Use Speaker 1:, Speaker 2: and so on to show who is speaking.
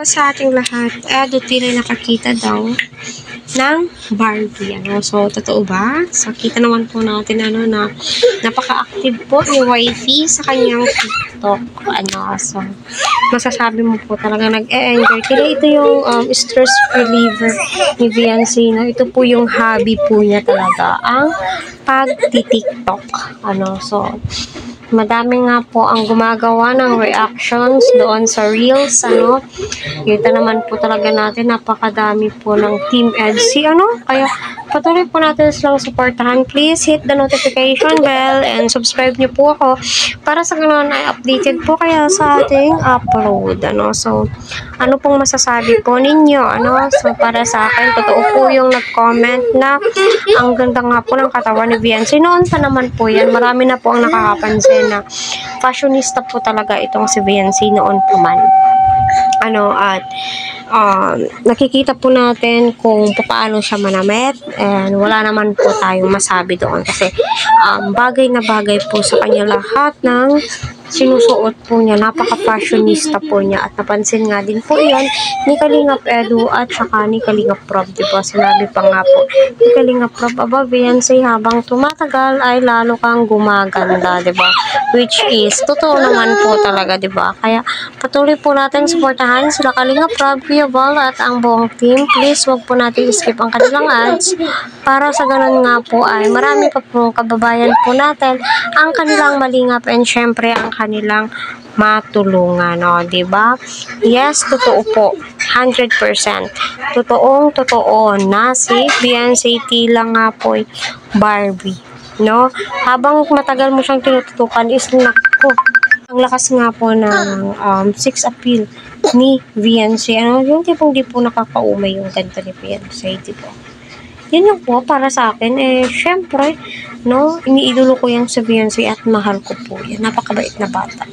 Speaker 1: Sa ating lahat, tila nakakita daw ng Barbie. So, totoo ba? So, kita naman po natin na napaka-active po ni Wifey sa kanyang TikTok. So, masasabi mo po talaga nag-e-enjoy. Kaya ito yung stress reliever ni Viancy. Ito po yung hobby po niya talaga, ang pag-TikTok. So, madami nga po ang gumagawa ng reactions doon sa Reels, Kita naman po talaga natin, napakadami po ng Team EDSI, Kaya, patuloy po natin silang supportahan. Please hit the notification bell and subscribe niyo po ako para sa ganoon ay updated po kayo sa ating upload, So, ano pong masasabi po ninyo, So, para sa akin, totoo po yung nag-comment na ang ganda nga po ng katawan ni Viancy. Noon pa naman po yan, marami na po ang nakakapansin na fashionista po talaga itong si Viancy noon pa man. Nakikita po natin kung paano siya manamit, and wala naman po tayong masabi doon kasi bagay na bagay po sa kanya lahat ng sinusuot po niya. Napaka-fashionista po niya at napansin nga din po yan ni Kalingap Edu at saka ni Kalingap Rob, diba? Sinabi pa nga po ni Kalingap Rob, Viancy, habang tumatagal ay lalo kang gumaganda, diba? Which is, totoo naman po talaga, diba? Kaya patuloy po natin supportahan sila Kalingap Rob, Kuya Bal at ang buong team. Please, wag po natin skip ang kanilang ads para sa ganun nga po ay marami pa po kababayan po natin ang kanilang malingap and syempre ang kanilang matulungan, diba? Yes, totoo po. 100%. Totoo na si Viancy tila nga po Barbie, Habang matagal mo siyang tinututukan is naku, ang lakas nga po ng sex appeal ni Viancy. Yung tipong di po nakakaumay yung ganda ni Viancy, diba? Yun yung po para sa akin. Syempre, iniidolo ko yung sa Viancy at mahal ko po yan. Napakabait na bata.